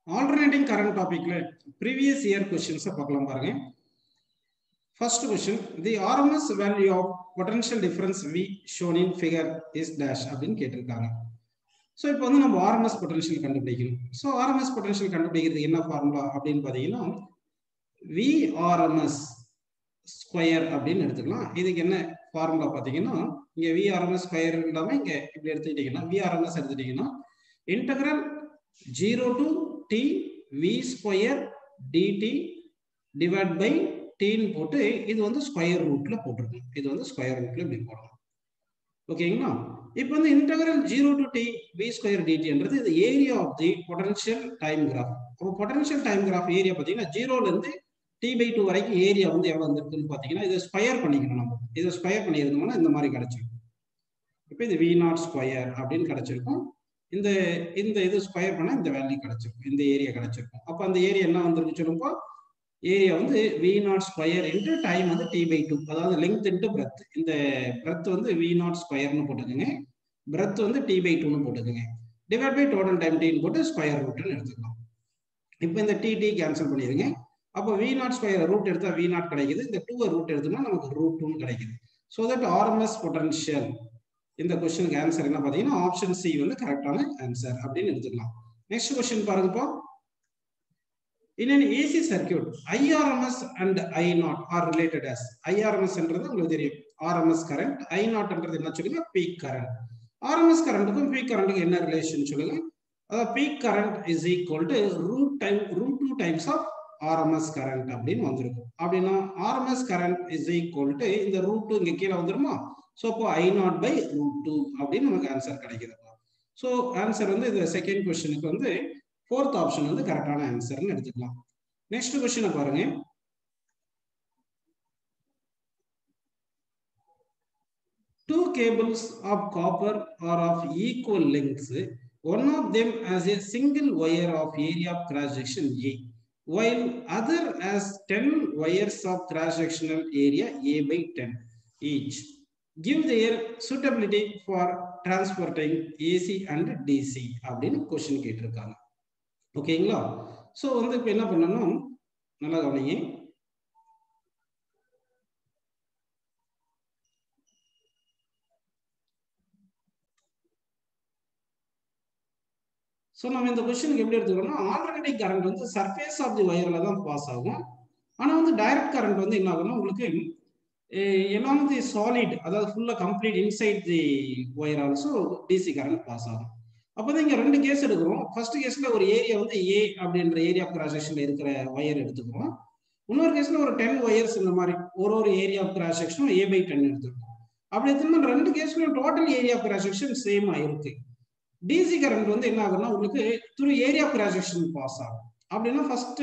Alternating current topic previous year questions பார்க்கலாம் பாருங்க. First question, the RMS value of potential difference V shown in figure is dash அப்படின்னு கேட்டிருக்காங்க. So இப்போ வந்து நம்ம RMS potential கண்டுபிடிக்கணும். ஸோ RMS potential கண்டுபிடிக்கிறது என்ன ஃபார்முலா அப்படின்னு பார்த்தீங்கன்னா VRMS ஸ்கொயர் அப்படின்னு எடுத்துக்கலாம். இதுக்கு என்ன ஃபார்முலா பார்த்தீங்கன்னா இங்கே VRMS ஸ்கொயர் இல்லாமல் இங்கே இப்படி எடுத்துக்கிட்டீங்கன்னா VRMS எடுத்துட்டீங்கன்னா integral 0 to t v square dt divided by t போட்டு இது வந்து ஸ்கொயர் ரூட்ல போட்டுருக்கோம். இது வந்து ஸ்கொயர் ரூட்ல இப்படி போடலாம். ஓகேங்களா? இப்போ வந்து integral 0 to t v square dt என்றது இது area of the potential time graph. அப்போ பொட்டன்ஷியல் டைம் கிராஃப் ஏரியா பார்த்தீங்கன்னா 0ல இருந்து t/2 வரைக்கும் ஏரியா வந்து எவ்வளவு வந்திருக்குன்னு பார்த்தீங்கன்னா இதை ஸ்கொயர் பண்ணிக்கணும். நம்ம இதை ஸ்கொயர் பண்ணியிருந்தோம்னா இந்த மாதிரி கிடைச்சிருக்கும். இப்போ இது v0 ஸ்கொயர் அப்படின்னு கிடைச்சிருக்கும். இந்த இது ஸ்கொயர் பண்ணா இந்த வேல்யூ கிடைச்சிருக்கும். இந்த ஏரியா கிடைச்சிருக்கும். அப்ப அந்த ஏரியா என்ன வந்திருக்கு சொல்லுங்க. ஏரியா வந்து v0 ஸ்கொயர் இன்டு டைம் வந்து t/2, அதாவது லெங்த் இன்டு பிரெத். இந்த பிரெத் வந்து v0 ஸ்கொயர்னு போட்டுக்கோங்க, பிரெத் வந்து t/2ன்னு போட்டுக்கோங்க, divide by total time t போட்டு ஸ்கொயர் ரூட்னு எடுத்துக்கலாம். இப்போ இந்த t கேன்சல் பண்ணிடுங்க. அப்போ v0 ஸ்கொயர் ரூட் எடுத்தா v0 கிடைக்குது. இந்த 2 ரூட் எடுத்தோம்னா நமக்கு √2 கிடைக்குது. ஸோ தட் RMS பொட்டன்ஷியல் இந்த क्वेश्चनக்கு ஆன்சர் என்ன பாத்தீங்கன்னா ஆப்ஷன் சி வந்து கரெக்டான ஆன்சர் அப்படின்னு எடுத்துக்கலாம். நெக்ஸ்ட் क्वेश्चन பாருங்கப்பா. In an AC circuit, IRMS and I0 are related as. IRMS என்றது உங்களுக்கு தெரியும் RMS current, I0 என்றது என்ன சொல்லுங்க peak current. RMS currentக்கும் peak currentக்கும் என்ன ரிலேஷன் சொல்லுங்க. அதாவது peak current is equal to √2 times of RMS current அப்படின்னு வந்திருக்கும். அப்படின்னா RMS current is equal to இந்த √2 இங்க கீழே வந்துருமா. ஸோ அப்போ I0 by √2 அப்படின்னு நமக்கு ஆன்சர் கிடைக்குது. ஸோ ஆன்சர் வந்து இந்த செகண்ட் கொஸ்டினுக்கு வந்து ஃபோர்த் ஆப்ஷன் வந்து கரெக்டான ஆன்சர்னு எடுத்துக்கலாம். நெக்ஸ்ட் கொஸ்டினை பாருங்க. Two cables of copper are of equal lengths. One of them has a single wire of area of cross section A, while other has 10 wires of cross sectional area A by 10 each. Give their suitability for transporting AC and DC அப்படின்னு question கேட்டிருக்காங்க. ஓகேங்களா? So வந்து இப்போ என்ன பண்ணணும் நல்லா கவனிங்க. So நம்ம இந்த கொஸ்டினுக்கு எப்படி எடுத்துக்கிறோம்னா ஆல்டர்னேட்டிங் கரண்ட் வந்து சர்ஃபேஸ் ஆஃப் தி வயர்ல தான் பாஸ் ஆகும். ஆனால் வந்து டைரக்ட் கரண்ட் வந்து என்ன ஆகும்னா உங்களுக்கு along the solid, அதாவது ஃபுல்லா complete inside the wire also DC current pass ஆகும். அப்போதான் இங்க ரெண்டு கேஸ் எடுக்கிறோம். ஃபர்ஸ்ட் கேஸ்ல ஒரு ஏரியா வந்து ஏ அப்படின்ற ஏரியா ஆஃப் கிராஸ் செக்ஷன்ல இருக்கிற ஒயர் எடுத்துக்கிறோம். இன்னொரு கேஸ்ல ஒரு 10 ஒயர்ஸ் இந்த மாதிரி ஒரு area of cross section A by 10 எடுத்துக்கிறோம். அப்படி எடுத்தோம்னா ரெண்டு கேஸ்லயும் total area of cross section same ஆயிருக்கு. டிசி கரண்ட் வந்து என்ன ஆகும்னா உங்களுக்கு through area of cross section pass ஆகும். அப்படின்னா ஃபர்ஸ்ட்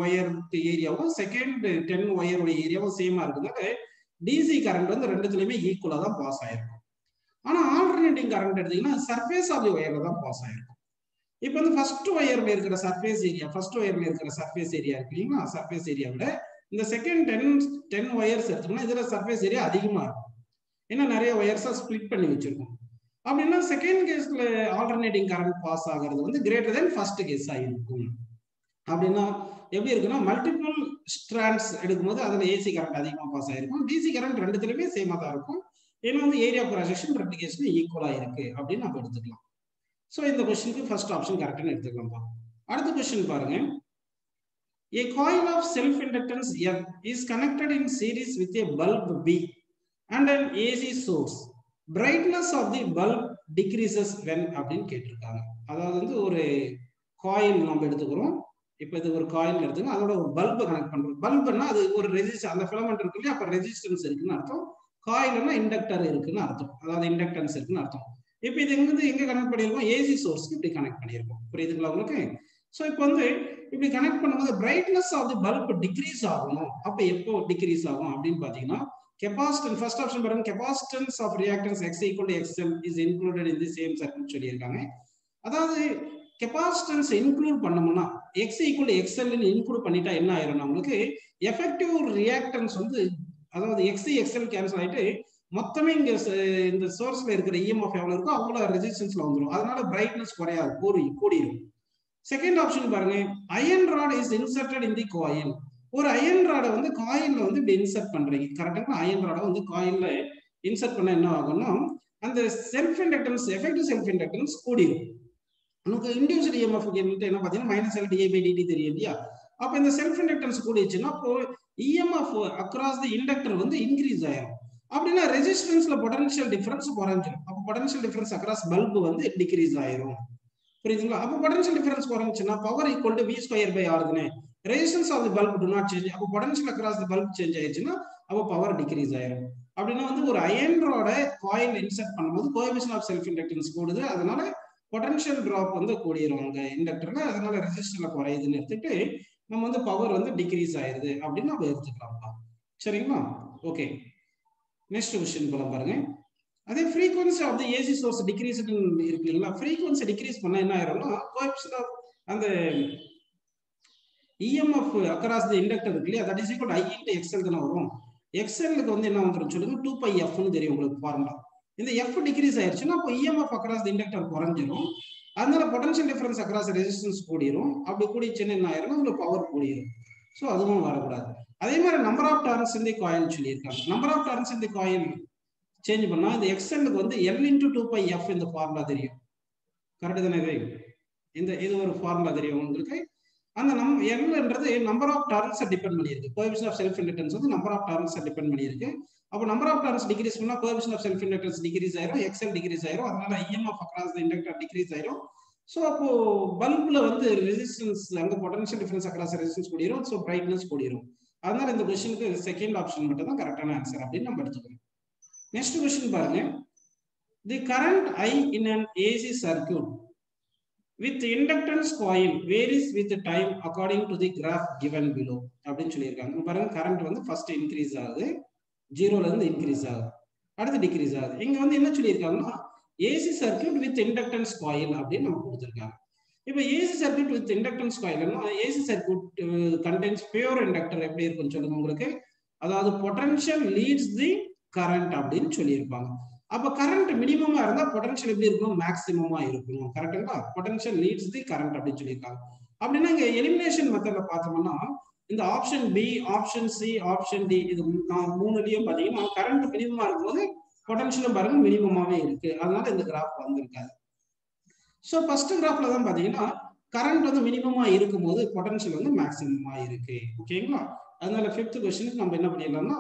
ஒயர் ஏரியாவும் செகண்ட் 10 ஒயரோட ஏரியாவும் சேமா இருக்குனால டிசி கரண்ட் வந்து ரெண்டுத்துலயுமே ஈக்குவலா தான் பாஸ் ஆயிருக்கும். ஆனா ஆல்டர்னேட்டிங் கரண்ட் எடுத்தீங்கன்னா சர்ஃபேஸ் ஆஃப் தி ஒயர்ல தான் பாஸ் ஆயிருக்கும். இப்போ வந்து ஃபர்ஸ்ட் ஒயர்ல இருக்கிற சர்ஃபேஸ் ஏரியா, ஃபர்ஸ்ட் ஒயர்ல இருக்கிற சர்ஃபேஸ் ஏரியா இருக்குங்களா, சர்ஃபேஸ் ஏரியா விட இந்த செகண்ட் 10 ஒயர்ஸ் எடுத்தோம்னா இதுல சர்ஃபேஸ் ஏரியா அதிகமா இருக்கும். ஏன்னா நிறைய ஒயர்ஸா ஸ்பிளிட் பண்ணி வச்சிருக்கோம். அப்படின்னா செகண்ட் கேஸ்ல ஆல்டர்னேட்டிங் கரண்ட் பாஸ் ஆகிறது வந்து கிரேட்டர் தென் ஃபர்ஸ்ட் கேஸா இருக்கும். அப்படின்னா எப்படி இருக்குன்னா மல்டிபிள் ஸ்ட்ராண்ட்ஸ் எடுக்கும்போது அதுல ஏசி கரண்ட் அதிகமா பாஸ் ஆயிருக்கும். டிசி கரண்ட் ரெண்டுத்துலயுமே சேமா தான் இருக்கும். ஏன்னா வந்து ஏரியா ஆஃப் கிராஸ் செக்ஷன் ரெண்டு கேஸ்ல ஈக்குவலா இருக்கு அப்படின்னு நம்ம எடுத்துக்கலாம். ஸோ இந்த கொஸ்டினுக்கு ஃபர்ஸ்ட் ஆப்ஷன் கரெக்டான எடுத்துக்கலாம். அடுத்த கொஸ்டின் பாருங்க. A coil of self-inductance F is connected in series with a bulb B and an AC source. Brightness of the bulb decreases when அப்படின்னு கேட்டிருக்காங்க. அதாவது வந்து ஒரு காயில் நம்ம எடுத்துக்கிறோம். இப்போ இது ஒரு காயில் எடுத்துங்க, அதோட ஒரு பல்பை கனெக்ட் பண்றோம். பல்புன்னா அது ஒரு ரெசிஸ்டன்ஸ், அந்த ஃபிலமெண்ட் இருக்கு இல்லையா, அப்ப ரெசிஸ்டன்ஸ் இருக்குன்னு அர்த்தம். காயில்னா இண்டக்டர் இருக்குன்னு அர்த்தம், அதாவது இண்டக்டன்ஸ் இருக்குன்னு அர்த்தம். இப்போ இது எங்க கனெக்ட் பண்ணியிருக்கோம், ஏசி சோர்ஸ்க்கு இப்படி கனெக்ட் பண்ணியிருக்கோம். புரியுதுங்களா உங்களுக்கு? ஸோ இப்போ வந்து இப்படி கனெக்ட் பண்ணும்போது brightness of the bulb decrease ஆகணும். அப்போ எப்போ டிக்ரீஸ் ஆகும் அப்படின்னு பாத்தீங்கன்னா கெபாசிட்டன்ஸ், ஃபர்ஸ்ட் ஆப்ஷன் பாருங்க, capacitance of reactance X = XL is included in the same circuit சொல்லியிருக்காங்க. அதாவது கெபாசிட்டன்ஸ் இன்க்ளூட் பண்ணோம்னா X = XL இன்க்ளூட் பண்ணிட்டா என்ன ஆயிரும் நம்மளுக்கு எஃபெக்டிவ் ரியாக்டன்ஸ் வந்து, அதாவது X XL கேன்சல் ஆயிட்டு மொத்தமே இங்க இந்த சோர்ஸ்ல இருக்கிற EMF எவ்வளவு இருக்கோ அவ்வளவு ரெசிஸ்டன்ஸ்ல வந்துடும். அதனால பிரைட்னஸ் குறையாது, கூடிரும். செகண்ட் ஆப்ஷன் பாருங்க, iron rod is inserted in the coil. ஒரு அயன் ராடை வந்து காயில்ல வந்து இப்படி இன்சர்ட் பண்றீங்க. கரெக்டாக அயன் ராடை வந்து காயில்ல இன்சர்ட் பண்ண என்ன ஆகும்னா அந்த self inductance, effective self inductance கூடிரும். நமக்கு இண்டிவிஜுவல் இஎம்எஃப் என்ன பார்த்தீங்கன்னா -L/dI/dt தெரியும் இல்லையா? அப்போ இந்த செல்ஃப் இண்டக்டன்ஸ் கூடிச்சுன்னா அப்போ இஎம்எஃப் அக்ராஸ் தி இண்டக்டர் வந்து இன்க்ரீஸ் ஆயிரும். அப்படின்னா ரெசிஸ்டன்ஸ்ல பொட்டன்ஷியல் டிஃபரன்ஸ் குறைஞ்சிடும். அப்போ பொட்டன்ஷியல் டிஃபரன்ஸ் அக்ராஸ் பல்ப் வந்து டிக்ரீஸ் ஆயிரும். புரியுதுங்களா? அப்போ பொட்டன்ஷியல் டிஃபரன்ஸ் குறைஞ்சுன்னா பவர் ஈக்குவல் டு V²/R தானே. Resistance of the bulb to not change. அப்போ potential across the bulb change ஆயிடுச்சுன்னா அப்போ பவர் டிக்ரீஸ் ஆயிரும். அப்படின்னா வந்து ஒரு அயன் ராடை காயில் இன்சர்ட் பண்ணும்போது கோஎஃபிஷியன்ட் ஆஃப் செல்ஃப் இண்டக்டன்ஸ் கூடுது. அதனால பொட்டன்ஷியல் டிராப் வந்து கூடிரும் அங்க இண்டக்டர்ல. அதனால ரெசிஸ்டன்ஸ்ல குறையுதுன்னு எடுத்துட்டு நம்ம வந்து பவர் வந்து டிக்ரீஸ் ஆயிருது அப்படின்னு நம்ம எடுத்துக்கலாம். சரிங்களா? ஓகே, நெக்ஸ்ட் क्वेश्चन போலாம் பாருங்க. அதே frequency of the AC source decrease இருக்கு இல்லைங்களா? frequency டிக்ரீஸ் பண்ணா என்ன ஆயிரும்னா கோஎஃபிஷியன்ட் ஆஃப் அந்த இஎம்எஃப் அக்ராஸ் தி இண்டக்டர் இருக்கு இல்லையா, that is equal to I into XL தான வரும். XL-க்கு வந்து என்ன வந்துரும் சொல்லுங்க, 2πf ன்னு தெரியும் உங்களுக்கு ஃபார்முலா. இந்த F டிக்ரீஸ் ஆயிருச்சுன்னா அப்போ இஎம்எஃப் அக்ராஸ் தி இண்டக்டர் குறைஞ்சிரும். அதனால பொட்டன்ஷியல் டிஃபரன்ஸ் அக்ராஸ் ரெசிஸ்டன்ஸ் கூடிரும். அப்படி கூடிச்சுன்னா என்ன ஆயிரும்னா உங்களுக்கு பவர் கூடிரும். ஸோ அதுவும் வரக்கூடாது. அதே மாதிரி நம்பர் ஆஃப் டர்ன்ஸ் இந்த காயில் சொல்லியிருக்காங்க. நம்பர் ஆஃப் டர்ன்ஸ் இந்த காயில் சேஞ்ச் பண்ணா இந்த XL-க்கு வந்து L into 2πf இந்த ஃபார்முலா தெரியும். கரெக்ட் தானே? இது ஒரு ஃபார்முலா தெரியும் உங்களுக்கு. அந்த L-ன்றது நம்பர் ஆஃப் டர்ன்ஸ் டிபெண்ட் பண்ணியிருக்கு. கோஎஃபிஷியன்ட் ஆஃப் செல்ஃப் இண்டக்டன்ஸ் வந்து நம்பர் ஆஃப் டர்ன்ஸ் டிபெண்ட் பண்ணியிருக்கு. அப்போ நம்பர் ஆஃப் டர்ன்ஸ் டிக்ரீஸ் பண்ணா coefficient of self inductance decrease ஆயிரும், XL டிக்ரீஸ் ஆயிரும். அதனால EMF across the inductor decrease ஆயிரும். ஸோ அப்போ பல்ப்ல வந்து ரெசிஸ்டன்ஸ் அங்க பொட்டன்ஷியல் டிஃபரன்ஸ் அக்ராஸ் ரெசிஸ்டன்ஸ் கூடிரும். ஸோ பிரைட்னஸ் கூடிரும். அதனால இந்த क्वेश्चनக்கு செகண்ட் ஆப்ஷன் மட்டும் தான் கரெக்டான ஆன்சர் அப்படின்னு நம்ம எடுத்துக்கிறோம். நெக்ஸ்ட் क्वेश्चन பாருங்க. தி current I in an AC circuit with inductance coil varies with time according to the graph given below அப்படின்னு சொல்லியிருக்காங்க. பாருங்க, கரண்ட் வந்து ஃபர்ஸ்ட் இன்க்ரீஸ் ஆகுது, 0ல இருந்து இன்க்ரீஸ் ஆகுது, அடுத்து டிக்ரீஸ் ஆகுது. இங்க வந்து என்ன சொல்லியிருக்காங்கன்னா AC circuit with inductance coil அப்படின்னு நம்ம கொடுத்துருக்காங்க. இப்போ ஏசி சர்க்யூட் வித் இண்டக்டன்ஸ் காயில்னா AC circuit contains pure inductor எப்படி இருக்குன்னு சொல்லுங்க உங்களுக்கு. அதாவது பொட்டன்ஷியல் லீட்ஸ் தி கரண்ட் அப்படின்னு சொல்லியிருப்பாங்க. அப்ப கரண்ட் மினிமமா இருந்தா பொட்டன்ஷியல் எப்படி இருக்கணும், மேக்ஸிமமா இருக்கணும். கரெக்டுங்களா? பொட்டன்ஷியல் லீட்ஸ் தி கரண்ட் அப்படின்னு சொல்லியிருக்காங்க. அப்படின்னா இங்க எலிமினேஷன் மெத்தட்ல பார்த்தோம்னா இந்த option B, option C, option D இது மூணுலயும் பாத்தீங்கன்னா கரண்ட் மினிமமா இருக்கும்போது பொட்டன்ஷியலும் பாருங்க மினிமமாவே இருக்கு. அதனால இந்த கிராஃப் வந்திருக்காது. ஸோ ஃபர்ஸ்ட் கிராஃப்ல தான் பாத்தீங்கன்னா கரண்ட் வந்து மினிமமா இருக்கும்போது பொட்டன்ஷியல் வந்து மேக்ஸிமமா இருக்கு. ஓகேங்களா? அதனால ஃபிஃப்த் क्वेश्चனுக்கு நம்ம என்ன பண்ணிடலாம்னா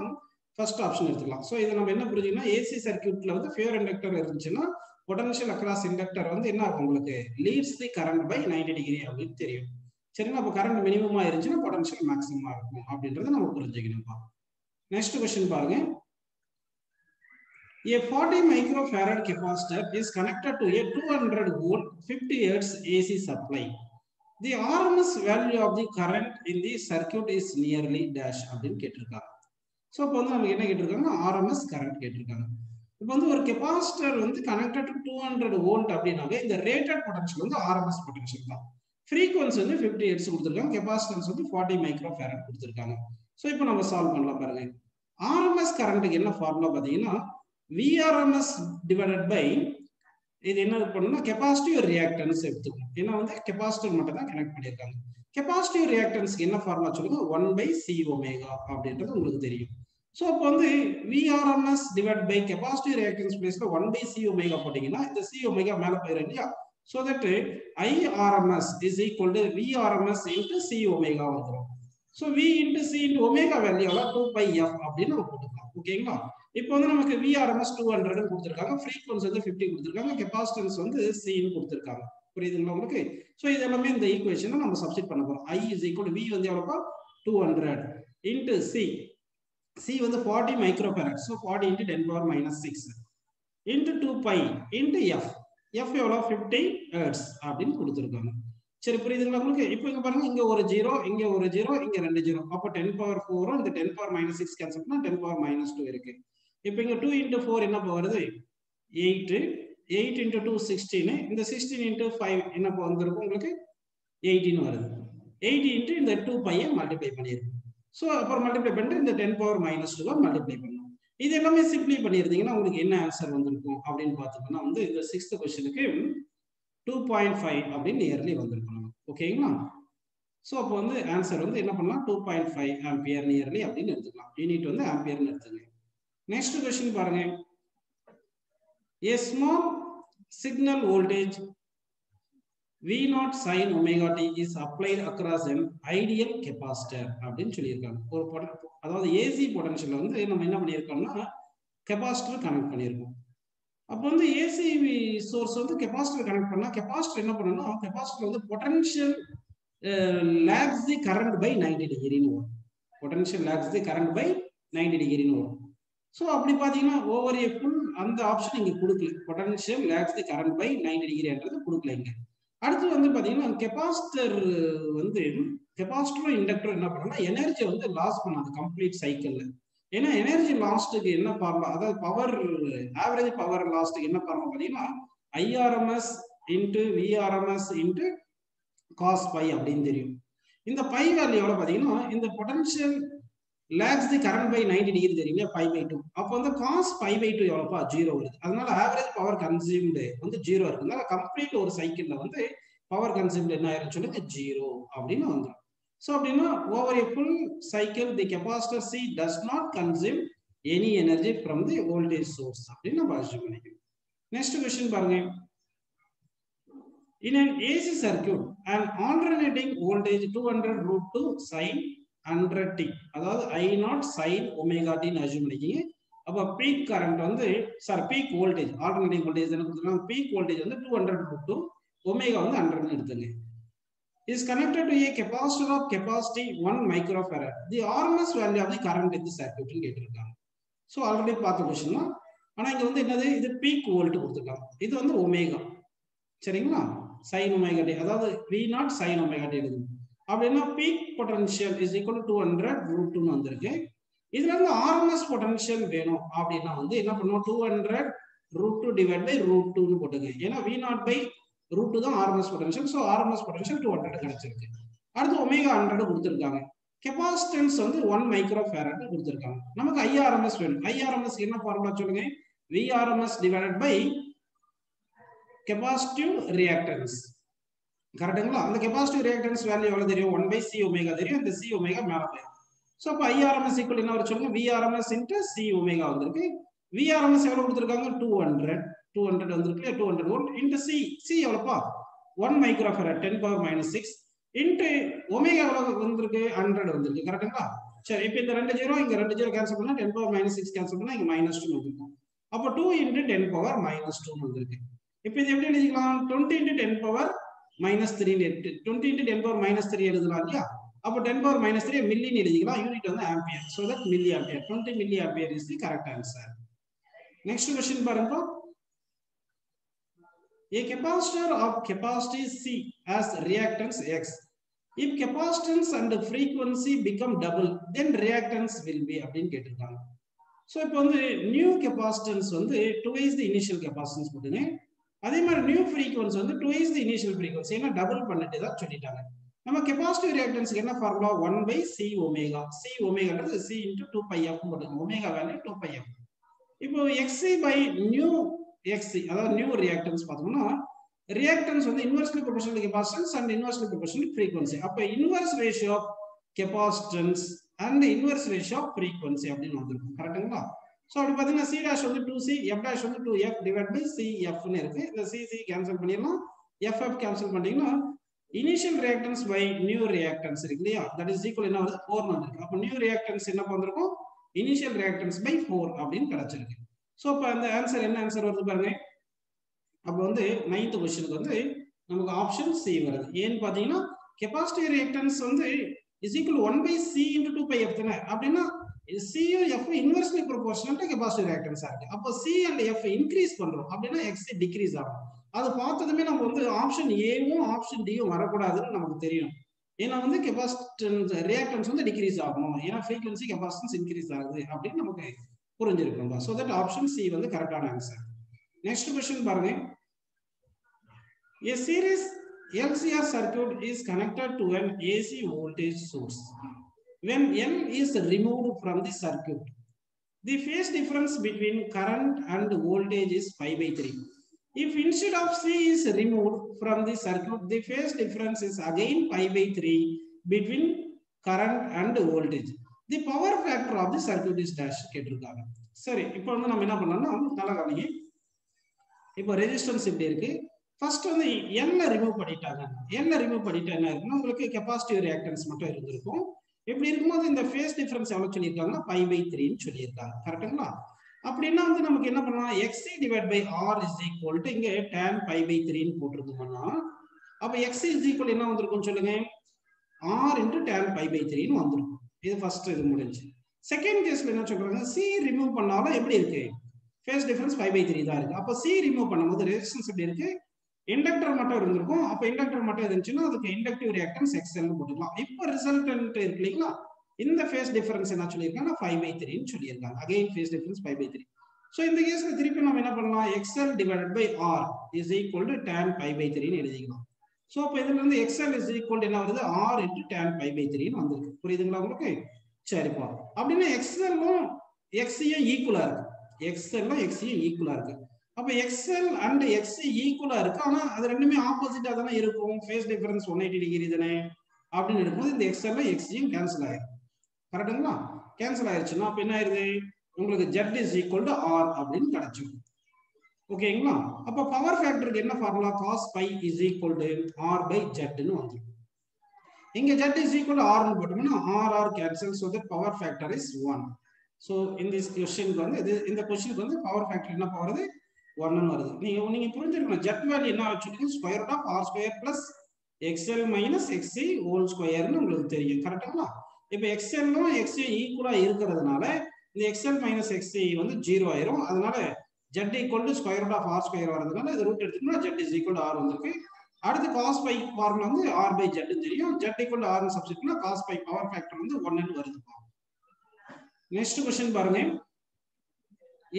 ஃபர்ஸ்ட் ஆப்ஷன் எடுத்துக்கலாம். ஸோ இதை நம்ம என்ன புரிஞ்சுக்கணும், ஏசி சர்க்யூட்ல வந்து பியூர் இண்டக்டர் இருந்துச்சுன்னா பொட்டன்ஷியல் அக்ராஸ் இண்டக்டர் வந்து என்ன ஆகும் உங்களுக்கு, leads the current by 90 degree அப்படின்னு தெரியும். சரிங்களா? அப்போ கரண்ட் மினிமமா இருந்துச்சுன்னா பொட்டன்ஷியல் மேக்ஸிமமா இருக்கும் அப்படின்றத நம்ம புரிஞ்சுக்கணும்ப்பா. நெக்ஸ்ட் क्वेश्चन பாருங்க. A 40 microfarad capacitor is connected to a 200 volt 50 Hz AC supply. The RMS value of the current in the circuit is nearly dash அப்படின்னு கேட்டிருக்காங்க. ஸோ இப்போ வந்து நமக்கு என்ன கேட்டிருக்காங்க, RMS கரண்ட் கேட்டிருக்காங்க. இப்போ வந்து ஒரு கெபாசிட்டர் வந்து கனெக்டட் டு 200 வோல்ட் அப்படின்னாவே இந்த ரேட்டட் பொட்டன்ஷியல் வந்து RMS பொட்டன்ஷியல் தான். ஃப்ரீக்வன்சி வந்து 50 Hz கொடுத்துருக்காங்க, கெபாசிட்டன்ஸ் வந்து 40 மைக்ரோஃபாரட் கொடுத்துருக்காங்க. ஸோ இப்போ நம்ம சால்வ் பண்ணலாம் பாருங்க. RMS கரண்ட்டுக்கு என்ன ஃபார்முலா பார்த்தீங்கன்னா VRMS divided by இது என்ன பண்ணணும்னா கெபாசிட்டிவ் ரியாக்டன்ஸ் எடுத்துக்கணும். ஏன்னா வந்து கெபாசிட்டர் மட்டும் தான் கனெக்ட் பண்ணியிருக்காங்க. கெபாசிட்டிவ் ரியாக்டன்ஸ்க்கு என்ன ஃபார்முலா சொல்லுங்க, 1/C ஒமேகா அப்படின்றது உங்களுக்கு தெரியும். ஸோ அப்போ வந்து VRMS divide by capacitive reactance பிளேஸ்ல 1/C ஒமேகா போட்டீங்கன்னா இந்த C ஒமேகா மேல போயிடும் இல்லையா. So that IRMS is equal to VRMS into C omega வந்துடும். So V into C into omega value 2πf அப்படின்னு நம்ம போட்டுக்கலாம். ஓகேங்களா? இப்போ வந்து நமக்கு VRMS 200 கொடுத்துருக்காங்க, ஃப்ரீக்வன்சி வந்து 50 கொடுத்துருக்காங்க, கெபாசிட்டன்ஸ் வந்து C கொடுத்துருக்காங்க. புரியுதுங்களா உங்களுக்கு? ஸோ இது எல்லாமே இந்த ஈக்குவேஷனை நம்ம சப்ஸ்டிட் பண்ண போறோம். I is equal to V வந்து எவ்வளோப்பா 200 இன்டு C வந்து 40 microfarad. So 40 into 10⁻⁻6 into 2π into F எவ்வளோ 50 ஹெர்ட்ஸ் அப்படின்னு கொடுத்துருக்காங்க. சரி, புரியுதுங்களா உங்களுக்கு? இப்போ இங்க பாருங்க, இங்க ஒரு 0, இங்க ஒரு 0, இங்க 2 0. அப்போ 10⁻4 இந்த 10⁻⁻6 கேன்சல் பண்ணா 10⁻⁻2 இருக்கு. இப்போ இங்க 2 இன்டு 4 என்ன வருது 8, 8 இன்டு 2 16, இந்த 16 இன்டு 5 என்ன வந்திருக்கும் உங்களுக்கு 18 வருது. 80 இன்டு இந்த 2π மல்டிப்ளை பண்ணிருக்கு. ஸோ அப்புறம் மல்டிப்ளை பண்ணிட்டு இந்த 10⁻⁻2 மல்டிப்ளை பண்ணணும். இது எல்லாமே சிம்பிளை பண்ணியிருந்தீங்கன்னா உங்களுக்கு என்ன ஆன்சர் வந்திருக்கும் அப்படின்னு பார்த்தோம்னா வந்து இந்த 6th क्वेश्चனுக்கு 2.5 அப்படின்னு நியர்லி வந்திருக்கும். ஓகேங்களா? ஸோ அப்போ வந்து ஆன்சர் வந்து என்ன பண்ணலாம் 2.5 ஆம்பியர் நியர்லி அப்படின்னு எடுத்துக்கலாம். யூனிட் வந்து ஆம்பியர்னு எடுத்துங்க. நெக்ஸ்ட் கொஸ்டின் பாருங்க. A small signal voltage V0 sin omega t is applied across an ideal capacitor அப்படின்னு சொல்லியிருக்காங்க. ஒரு அதாவது ஏசி பொட்டன்ஷியல் வந்து நம்ம என்ன பண்ணியிருக்கோம்னா கெபாசிட்டர் கனெக்ட் பண்ணியிருக்கோம். அப்போ வந்து ஏசி சோர்ஸ் வந்து கெபாசிட்டர் கனெக்ட் பண்ணா கெபாசிட்டர் என்ன பண்ணணும், கெபாசிட்டர் வந்து potential lags the current by 90 degree ன்னு வரும். Potential lags the current by 90 degree ன்னு வரும். ஸோ அப்படி பார்த்தீங்கன்னா ஓவர் ஏ ஃபுல் அந்த ஆப்ஷன் இங்கே கொடுக்கல. Potential lags the current by 90 degree கொடுக்கல இங்க. அடுத்து வந்து பார்த்தீங்கன்னா கெபாசிட்டர் வந்து கெபாசிட்டரும் இண்டக்டரும் என்ன பண்ணணும்னா எனர்ஜி வந்து லாஸ் பண்ணாது கம்ப்ளீட் சைக்கிள்ல. ஏன்னா எனர்ஜி லாஸ்ட்டுக்கு என்ன ஃபார்முலா, அதாவது பவர் ஆவரேஜ் பவர் லாஸ்ட்டுக்கு என்ன ஃபார்முலா பார்த்தீங்கன்னா IRMS into VRMS into cos pi அப்படின்னு தெரியும். இந்த பை வேல்யூ எவ்வளோ பார்த்தீங்கன்னா இந்த potential lags the current by 90 degree தெரியுங்க பை பை 2. அப்போ வந்து காஸ் பை பை 2 எவ்வளோப்பா 0 வருது. அதனால ஆவரேஜ் பவர் கன்சியூம்டு வந்து 0 இருக்குதுனால கம்ப்ளீட் ஒரு சைக்கிள்ல வந்து பவர் கன்சியூம்டு என்ன ஆயிரும் சொல்லுங்க 0 அப்படின்னு வந்துடும். ஸோ அப்படின்னா over a full cycle the capacitor C does not consume any energy from the voltage source அப்படின்னு நம்ம அசியூம் பண்ணிக்கணும். நெக்ஸ்ட் கொஸ்டின் பாருங்க. In an AC circuit an alternating voltage 200√2 sin 100t அதாவது I0 sin omega t ன்னு assume பண்ணிக்கீங்க. அப்போ peak current வந்து peak voltage alternating voltage என்ன கொடுத்துருக்காங்க, பீக் வோல்டேஜ் வந்து 200√2 ஒமேகா வந்து 100 எடுத்துங்க. is connected to a capacitor of capacity 1 microfarad. The RMS value of the current in the circuit ன்னு கேட்டிருக்காங்க. ஸோ ஆல்ரெடி பார்த்த கொஸ்டின் தான். ஆனால் இங்கே வந்து என்னது, இது பீக் வோல்ட் கொடுத்துருக்காங்க. இது வந்து ஒமேகா, சரிங்களா, சைன் ஒமேகா டி, அதாவது V0 சைன் ஒமேகா டி எடுக்கணும். அப்படின்னா peak potential is equal to 200√2 வந்திருக்கு. இதுல இருந்து ஆர்எம்எஸ் பொட்டன்ஷியல் வேணும் அப்படின்னா வந்து என்ன பண்ணுவோம், 200√2 டிவைட் பை √2 போட்டுங்க. ஏன்னா V0 பை √2 தான் RMS potential. So RMS potential 200 கிடைச்சிருக்கு. அடுத்து ஒமேகா 100 கொடுத்துருக்காங்க. கெபாசிட்டன்ஸ் வந்து 1 மைக்ரோஃபாரட் கொடுத்துருக்காங்க. நமக்கு ஐஆர்எம்எஸ் வேணும். ஐஆர்எம்எஸ் என்ன ஃபார்முலா சொல்லுங்க, VRMS divided by capacitive reactance. கரெக்டுங்களா? அந்த கெபாசிட்டிவ் ரியாக்டன்ஸ் வேல்யூ எவ்வளவு தெரியும், 1/c ஒமேகா தெரியும். இந்த c ஒமேகா மேல போயிடும். ஸோ அப்போ ஐஆர்எம்எஸ் ஈக்குவல் என்ன வர சொல்லுங்க, விஆர்எம்எஸ் இன்ட்டு c ஒமேகா வந்திருக்கு. விஆர்எம்எஸ் எவ்வளவு கொடுத்துருக்காங்க, 200 வந்திருக்கு, 200 volt into c எவ்வளோப்பா 1 microfarad 10⁻⁻6 into omega எவ்வளவு வந்திருக்கு, 100 வந்திருக்கு. கரெக்டுங்களா? சரி, இப்போ இந்த 2 0 இங்க 2 0 கேன்சல் பண்ணா 10⁻⁻6 கேன்சல் பண்ணா இங்க -2 வந்திருக்கும். அப்போ 2 × 10⁻⁻2 வந்திருக்கு. இப்போ இது எப்படி எழுதிக்கலாம், 20 × 10⁻⁻3 20 × 10⁻³ எழுதலாம் இல்லையா? அப்போ 10⁻³ மில்லின்னு எழுதிக்கலாம். யூனிட் வந்து ampere. So that milli ampere, 20 milli ampere is the correct answer. Next question பாருங்க. A capacitor of capacity C has reactance X. If capacitance and frequency become double, then reactance will be அப்படின்னு கேட்டிருக்காங்க. So இப்போ வந்து new capacitance வந்து 2x the initial capacitance போட்டுங்க. அதே மாதிரி new frequency வந்து 2x the initial frequency. ஏன்னா டபுள் பண்ணிட்டு தான் சொல்லிட்டாங்க. நம்ம கெபாசிட்டிவ் ரியாக்டன்ஸ்க்கு என்ன ஃபார்முலா, 1/c ஒமேகா. c ஒமேகான்றது c × 2πf போட்டுங்க. Omega value 2πf. இப்போ xc பை நியூ xc, அதாவது நியூ ரியாக்டன்ஸ் பார்த்தோம்னா ரியாக்டன்ஸ் வந்து inversely proportional to capacitance and inversely proportional to frequency. அப்போ inverse ratio of capacitance and inverse ratio of frequency அப்படின்னு வந்திருக்கும். கரெக்ட்டுங்களா? ஸோ அப்படி பார்த்தீங்கன்னா c' வந்து 2c, f' வந்து 2f டிவைட் பை cfன்னு இருக்கு. இந்த c கேன்சல் பண்ணிடலாம், ff கேன்சல் பண்ணிட்டீங்கன்னா initial reactance by new reactance இருக்கு இல்லையா, தட் இஸ் ஈக்குவல் என்ன வருது, 4 வந்திருக்கு. அப்போ நியூ ரியாக்டன்ஸ் என்ன வந்திருக்கும், இனிஷியல் ரியாக்டன்ஸ் பை 4 அப்படின்னு கிடைச்சிருக்கு. ஸோ அப்போ அந்த ஆன்சர் என்ன ஆன்சர் வருது பாருங்க. அப்போ வந்து 9th கொஸ்டினுக்கு வந்து நமக்கு ஆப்ஷன் சி வருது. ஏன்னு பார்த்தீங்கன்னா கெபாசிட்டிவ் ரியாக்டன்ஸ் வந்து இஸ் ஈக்குவல் 1/c × 2πf தானே. அப்படின்னா c f inversely proportional to capacitive ரியாக்டன்ஸா இருக்கு. அப்போ c அண்ட் f இன்க்ரீஸ் பண்றோம் அப்படின்னா x டிக்ரீஸ் ஆகும். அது பார்த்ததுமே நம்ம வந்து ஆப்ஷன் ஏவும் ஆப்ஷன் டியும் வரக்கூடாதுன்னு நமக்கு தெரியும். ஏன்னா வந்து கெபாசிட்டன்ஸ் ரியாக்டன்ஸ் வந்து டிக்ரீஸ் ஆகும், ஏன்னா ஃப்ரீக்வன்சி கெபாசிட்டன்ஸ் இன்க்ரீஸ் ஆகுது அப்படின்னு நமக்கு புரிஞ்சிருக்கும். ஸோ தட் ஆப்ஷன் சி வந்து கரெக்டான ஆன்சர். நெக்ஸ்ட் क्वेश्चन பாருங்க. A series LCR circuit is connected to an AC voltage source. When N is removed from the circuit, the phase difference between current and voltage is 5/3. If instead of C is removed from the circuit, the phase difference is again pi by 3 between current and voltage. The power factor of the circuit is dash கேட்டிருக்காங்க. சரி, இப்போ வந்து நம்ம என்ன பண்ணலாம்னா நல்லா கவனிங்க. இப்போ ரெசிஸ்டன்ஸ் இப்படி இருக்கு. ஃபர்ஸ்ட் வந்து L ரிமூவ் பண்ணிட்டாங்க. L ரிமூவ் பண்ணிட்டா என்ன இருக்குன்னா உங்களுக்கு கெபாசிட்டிவ் ரியாக்டன்ஸ் மட்டும் இருந்திருக்கும். இப்படி இருக்கும்போது இந்த ஃபேஸ் டிஃபரன்ஸ் எவ்வளவு சொல்லியிருக்காங்கன்னா pi by 3 ன்னு சொல்லியிருக்காங்க. கரெக்ட்டுங்களா? அப்படின்னா வந்து நமக்கு என்ன பண்ணலாம், xc divided by r is equal to இங்க tan pi by 3 ன்னு போட்டுருக்கோம்னா அப்ப xc is equal என்ன வந்திருக்கும் சொல்லுங்க, r into tan pi by 3 ன்னு வந்திருக்கும். இது ஃபர்ஸ்ட் இது முடிஞ்சு. செகண்ட் கேஸ்ல என்ன சொல்றாங்க, c ரிமூவ் பண்ணாலும் எப்படி இருக்கு, ஃபேஸ் டிஃபரன்ஸ் pi by 3 தான் இருக்கு. அப்ப c ரிமூவ் பண்ணும்போது ரெசிஸ்டன்ஸ் எப்படி இருக்கு, இண்டக்டர் மட்டும் இருந்திருக்கும். அப்ப இண்டக்டர் மட்டும் இருந்துச்சுன்னா அதுக்கு இண்டக்டிவ் ரியாக்டன்ஸ் XL ன்னு போட்டுக்கலாம். இப்போ ரிசல்டன்ட் இருக்கு இல்லீங்களா, இந்த ஃபேஸ் டிஃபரன்ஸ் என்ன சொல்லியிருக்காங்க 5 by 3 ன்னு சொல்லியிருக்காங்க. Again face difference 5 by 3. So இந்த கேஸ்ல திருப்பி நம்ம என்ன பண்ணலாம், XL divided by R is equal to tan pi by 3 ன்னு எழுதிக்கலாம். சோ அப்ப இதுல இருந்து XL is equal to என்ன வருது, R into tan pi by 3 ன்னு வந்திருக்கு. புரியுதுங்களா உங்களுக்கு? சரிப்பா. அப்படின்னா XL ம் XC யும் ஈக்குவலா இருக்கு. XL ம் XC யும் ஈக்குவலா இருக்கு. அப்ப XL and XC ஈக்குவலா இருக்கு. ஆனா அது ரெண்டுமே ஆப்போசிட்டா தானே இருக்கும். ஃபேஸ் டிஃபரன்ஸ் 180 டிகிரி தானே. அப்படின்னு இருக்கும்போது இந்த XL ம் XC யும் கேன்சல் ஆயிடும். கரெக்ட்டுங்களா? கேன்சல் ஆயிருச்சுன்னா அப்ப என்ன ஆயிருது, உங்களுக்கு Z is equal to R அப்படின்னு கிடைச்சிடும். ஓகேங்களா? அப்ப பவர் ஃபேக்டருக்கு என்ன formula, cos pi is equal to R by Z ன்னு வந்துரும். இங்க Z is equal to R ன்னு போட்டோம்னா R cancel, so that power factor is 1. So in this question வந்து இந்த क्वेश्चनக்கு வந்து பவர் ஃபேக்டர் என்ன வருது, 1 ன்னு வருது. நீங்க புரிஞ்சிருக்கணும், Z வேல்யூ என்ன ஆச்சுன்னா square root of R square plus XL minus XC whole ஸ்கொயர்னு உங்களுக்கு தெரியும். கரெக்ட்டுங்களா? இப்போ XL ம் XC ஈக்குவலா இருக்கிறதுனால இந்த XL minus XC வந்து 0 ஆயிரும். அதனால Z equal to square root of R square வரதுனால இது ரூட் எடுத்துட்டோம்னா Z is equal to R வந்திருக்கு. அடுத்து cos pi ஃபார்முலா வந்து R by Z ன்னு தெரியும். Z equal to R ன்னு சப்ஸ்டிட்யூட் பண்ணா cos pi பவர் ஃபேக்டர் வந்து 1 ன்னு வருது. நெக்ஸ்ட் क्वेश्चन பாருங்க.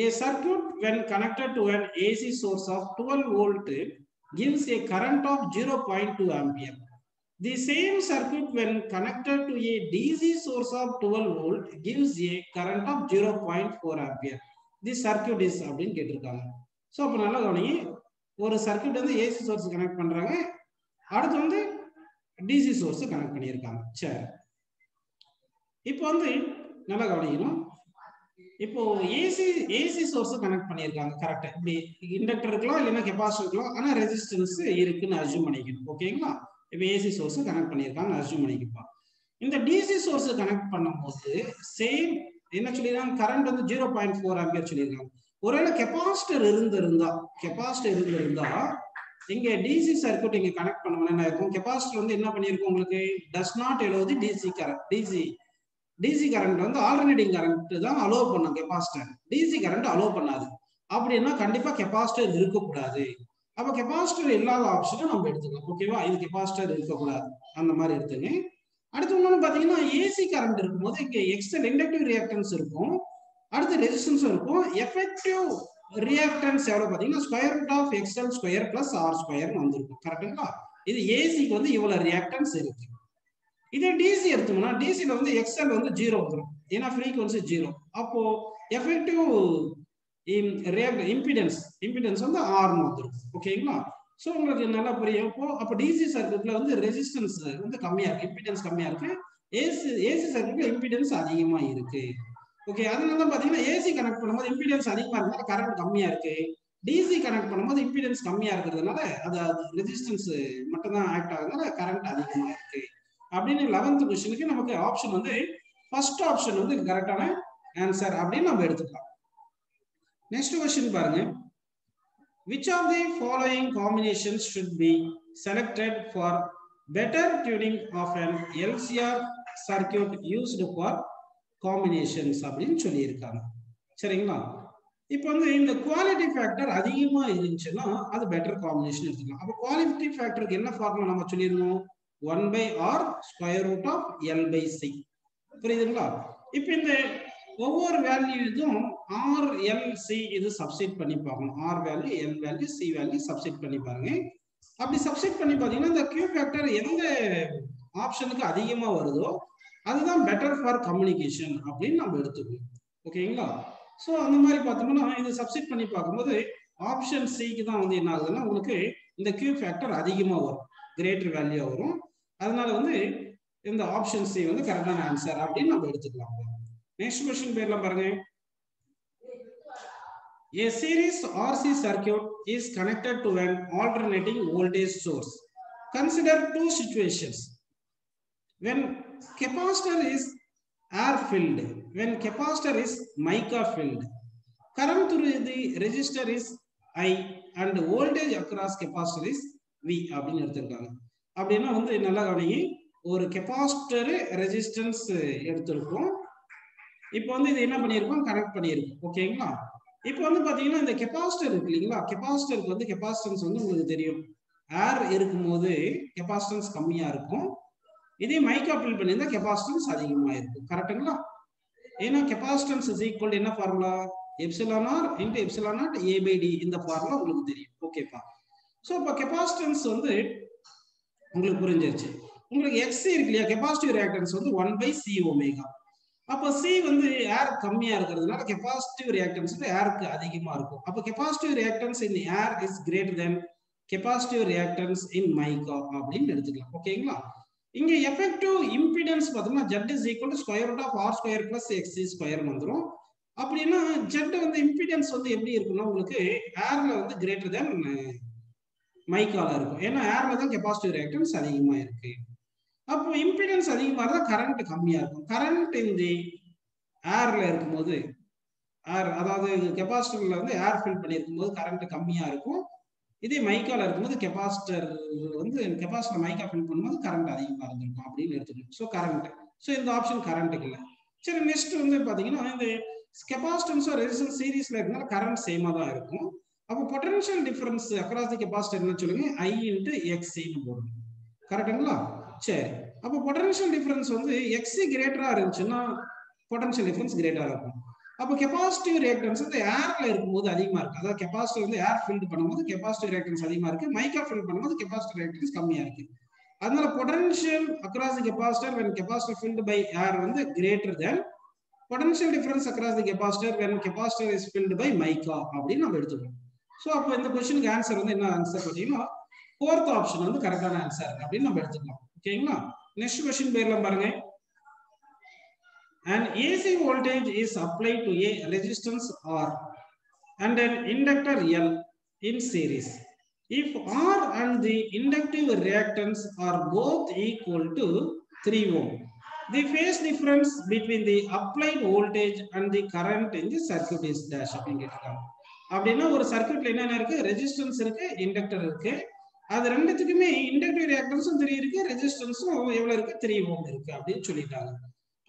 A circuit when connected to an AC source of 12 volt gives a current of 0.2 ampere. The same circuit when connected to a DC source of 12 volt gives a current of 0.4 ampere. This circuit is அப்படின்னு கேட்டிருக்காங்க. So அப்போ நல்லா கவனிங்க, ஒரு circuit வந்து AC source connect பண்றாங்க, அடுத்து வந்து டிசி சோர்ஸ் கனெக்ட் பண்ணியிருக்காங்க. சரி, இப்போ வந்து நல்லா கவனிக்கணும். இப்போ ஏசி சோர்ஸ் கனெக்ட் பண்ணியிருக்காங்க. கரெக்டா? இப்படி இண்டக்டர் இருக்கலாம், இல்லைன்னா கெபாசிட்டர் இருக்கலாம், ஆனா ரெசிஸ்டன்ஸ் இருக்குன்னு அஸ்யூம் பண்ணிக்கணும். ஓகேங்களா? இப்போ ஏசி சோர்ஸ் கனெக்ட் பண்ணியிருக்காங்க அஸ்யூம் பண்ணிக்கப்பா. இந்த டிசி சோர்ஸ் கனெக்ட் பண்ணும்போது சேம் என்ன சொல்லிருக்காங்க, கரண்ட் வந்து 0.4 ஆம்பியர் சொல்லியிருக்காங்க. ஒருவேளை கெபாசிட்டர் இருந்திருந்தா இங்க டிசி சர்க்யூட் இங்க கனெக்ட் பண்ணணும் என்ன இருக்கும், கெபாசிட்டர் வந்து என்ன பண்ணிருக்கும் உங்களுக்கு டஸ் நாட் எழுவது டிசி கரண்ட் வந்து ஆல்டர்னேட்டிங் கரண்ட் தான் அலோவ் பண்ணும். கெபாசிட்டர் டிசி கரண்ட் அலோவ் பண்ணாது. அப்படின்னா கண்டிப்பா கெபாசிட்டர் இருக்கக்கூடாது. அப்ப கெபாசிட்டர் இல்லாத ஆப்ஷனை நம்ம எடுத்துக்கலாம். ஓகேவா? இது கெபாசிட்டர் இருக்கக்கூடாது, அந்த மாதிரி எடுத்துங்க. அடுத்து இன்னொன்னு பாத்தீங்கன்னா ஏசி கரண்ட் இருக்கும்போது இங்க எக்ஸ்டர்னல் இண்டக்டிவ் ரியாக்டன்ஸ் இருக்கும், அடுத்து ரெசிஸ்டன்ஸ் இருக்கும். எஃபெக்டிவ் ரியாக்டன்ஸ் எவ்வளவு பாத்தீங்கன்னா square root of XL square plus R square வந்திருக்கும். கரெக்ட்டுங்களா? இது ஏசிக்கு வந்து இவ்வளவு ரியாக்டன்ஸ் இருக்கு. இதே டிசி எடுத்தோம்னா டிசில வந்து எக்ஸ்எல் வந்து 0 வந்துடும், ஏன்னா ஃப்ரீக்வன்சி 0. அப்போ எஃபெக்டிவ் இம்பிடன்ஸ் வந்து ஆர்னு வந்துடும். ஓகேங்களா? சோ உங்களுக்கு நல்லா புரியும். அப்போ டிசி சர்க்யூட்ல வந்து ரெசிஸ்டன்ஸ் வந்து கம்மியா இருக்கு, இம்பிடன்ஸ் கம்மியா இருக்கு. ஏசி சர்க்யூட்ல இம்பிடன்ஸ் அதிகமா இருக்கு. ஓகே, அதனால பாத்தீங்கன்னா ஏசி கனெக்ட் பண்ணும்போது இம்பிடன்ஸ் அதிகமா இருக்கிறதுனால கரண்ட் கம்மியா இருக்கு. டிசி கனெக்ட் பண்ணும்போது இம்பிடன்ஸ் கம்மியா இருக்கிறதுனால அது ரெசிஸ்டன்ஸ் மட்டும் தான் ஆக்ட் ஆகுறதுனால கரண்ட் அதிகமா இருக்கு. அப்படின்னு 11th क्वेश्चनக்கு நமக்கு ஆப்ஷன் வந்து ஃபர்ஸ்ட் ஆப்ஷன் வந்து கரெக்டான ஆன்சர் அப்படின்னு நம்ம எடுத்துக்கலாம். நெக்ஸ்ட் क्वेश्चन பாருங்க. Which of the following combinations should be selected for better tuning of an LCR circuit used for combinations அப்படின்னு சொல்லி இருக்காங்க. சரிங்களா? இப்போ வந்து இந்த குவாலிட்டி ஃபேக்டர் அதிகமா இருந்துச்சுன்னா அது பெட்டர் காம்பினேஷன் எடுத்துக்கலாம். அப்போ குவாலிட்டி ஃபேக்டருக்கு என்ன ஃபார்முலா நம்ம சொல்லிருந்தோம், 1 by R square root of L by C. புரியுதுங்களா? இப்போ இந்த ஒவ்வொரு வேல்யூ இதுவும் R L C இது சப்ஸ்டிட் பண்ணி பார்க்கணும். R value, L value, C value substitute பண்ணி பாருங்க. அப்படி சப்ஸ்டிட் பண்ணி பாத்தீங்கன்னா இந்த Q ஃபேக்டர் எந்த ஆப்ஷனுக்கு அதிகமா வருதோ அதுதான் பெட்டர் ஃபார் கம்யூனிகேஷன் அப்படின்னு நம்ம எடுத்துக்கணும். ஓகேங்களா? சோ அந்த மாதிரி பார்த்தோம்னா இது சப்ஸ்டிட் பண்ணி பார்க்கும்போது ஆப்ஷன் சிக்கு தான் வந்து என்ன ஆகுதுன்னா உங்களுக்கு இந்த Q ஃபேக்டர் அதிகமா வரும், கிரேட்டர் வேல்யூ வரும். அதனால வந்து இந்த ஆப்ஷன் சி வந்து கரெக்டான ஆன்சர் அப்படின்னு நம்ம எடுத்துக்கலாம். நெக்ஸ்ட் क्वेश्चन பேர்லாம் பாருங்க. A series RC circuit is connected to an alternating voltage source. Consider two situations. When capacitor is air filled, when capacitor is mica filled, current through the resistor is I and voltage across capacitor is V அப்படின்னு எடுத்துருக்காங்க. அப்படின்னா வந்து நல்லா கவனிங்க, ஒரு capacitor resistance எடுத்திருக்கோம். இப்போ வந்து இது என்ன பண்ணியிருக்கோம், கனெக்ட் பண்ணியிருக்கோம். ஓகேங்களா? இப்போ வந்து பாத்தீங்கன்னா இந்த கெபாசிட்டர் இருக்கு இல்லைங்களா, கெபாசிட்டருக்கு வந்து கெபாசிட்டன்ஸ் வந்து உங்களுக்கு தெரியும், ஏர் இருக்கும்போது கெபாசிட்டன்ஸ் கம்மியா இருக்கும். இதே மைக்கா ஃபில் பண்ணியிருந்தா கெபாசிட்டன்ஸ் அதிகமா இருக்கும். கரெக்டுங்களா? ஏன்னா கெபாசிட்டன்ஸ் இஸ் ஈக்குவல் என்ன formula, epsilon R into epsilon naught A by D, இந்த ஃபார்முலா உங்களுக்கு தெரியும். ஓகேப்பா? ஸோ இப்போ கெபாசிட்டன்ஸ் வந்து உங்களுக்கு புரிஞ்சிருச்சு. உங்களுக்கு எக்ஸ் இருக்கு இல்லையா, கெபாசிட்டிவ் ரியாக்டன்ஸ் வந்து 1/C ஒமேகா. அப்போ சி வந்து ஏர் கம்மியா இருக்கிறதுனால கெபாசிட்டிவ் ரியாக்டன்ஸ் வந்து ஏருக்கு அதிகமா இருக்கும். அப்போ capacitive reactance in air is greater than capacitive reactance in mica அப்படின்னு எடுத்துக்கலாம். ஓகேங்களா? இங்க எஃபெக்டிவ் இம்பிடன்ஸ் பார்த்தோம்னா Z is equal to square root of R square plus XC square வந்துரும். அப்படின்னா Z வந்து இம்பிடன்ஸ் வந்து எப்படி இருக்குன்னா உங்களுக்கு ஏர்ல வந்து கிரேட்டர் தென் மைக்கால இருக்கும். ஏன்னா ஏர்ல தான் கெபாசிட்டிவ் ரியாக்டன்ஸ் அதிகமா இருக்கு. அப்போ இம்பிடன்ஸ் அதிகமா இருந்தா கரண்ட் கம்மியா இருக்கும். கரண்ட் இந்த ஏர்ல இருக்கும்போது ஏர், அதாவது கெபாசிட்டர்ல வந்து ஏர் ஃபில் பண்ணியிருக்கும் போது கரண்ட் கம்மியா இருக்கும். இதே மைக்கால இருக்கும்போது கெபாசிட்டர் வந்து கெபாசிட்டர் மைக்கா ஃபில் பண்ணும்போது கரண்ட் அதிகமா இருந்திருக்கும் அப்படின்னு எடுத்துக்கணும். ஸோ கரண்ட், ஸோ இந்த ஆப்ஷன் கரண்ட்டுக்கு இல்லை. சரி, நெக்ஸ்ட் வந்து பாத்தீங்கன்னா இந்த கெபாசிட்டன்ஸோ ரெசிஸ்டன்ஸ் சீரீஸ்ல இருக்கனால கரண்ட் சேமா தான் இருக்கும். அப்போ potential difference across the capacitor என்ன சொல்லுங்க, I இன்டு எக்ஸ்சின்னு போடணும். கரெக்டுங்களா? சரி, அப்போ பொட்டன்ஷியல் டிஃபரன்ஸ் வந்து எக்ஸ்சி கிரேட்டரா இருந்துச்சுன்னா பொட்டன்ஷியல் டிஃபரன்ஸ் கிரேட்டரா இருக்கும். அப்போ கெபாசிட்டிவ் ரியாக்டன்ஸ் வந்து ஏர்ல இருக்கும்போது அதிகமா இருக்கு. அதாவது கெபாசிட்டர் வந்து ஏர் ஃபில்ட் பண்ணும்போது கெபாசிட்டிவ் ரியாக்டன்ஸ் அதிகமா இருக்கு, மைக்கா ஃபில் பண்ணும்போது கெபாசிட்டிவ் ரியாக்டன்ஸ் கம்மியா இருக்கு. அதனால potential across the capacitor when capacitor filled by air வந்து greater than potential difference across the capacitor when capacitor is filled by mica அப்படின்னு நம்ம எடுத்துக்கணும். ஸோ அப்போ இந்த கொஸ்டினுக்கு ஆன்சர் வந்து என்ன ஆன்சர் பார்த்தீங்கன்னா ஃபோர்த் ஆப்ஷன் வந்து கரெக்டான ஆன்சர் அப்படின்னு நம்ம எடுத்துக்கலாம். ஓகேங்களா? நெக்ஸ்ட் கொஸ்டின் பேர்லாம் பாருங்க. An AC voltage is applied to a resistance R and an inductor L in series. If R and the inductive reactance are both equal to 3 ohm, the phase difference between the applied voltage and the current in the circuit is dash அப்படின்னு கேட்டிருக்காங்க. அப்படின்னா ஒரு சர்க்யூட்ல என்னென்ன இருக்கு, resistance இருக்கு, inductor இருக்கு. அது ரெண்டுத்துக்குமே இண்டக்டிவ் ரியாக்டன்ஸும் 3 இருக்கு, ரெசிஸ்டன்ஸும் எவ்வளவு இருக்கு, 3 ohm இருக்கு அப்படின்னு சொல்லிட்டாங்க.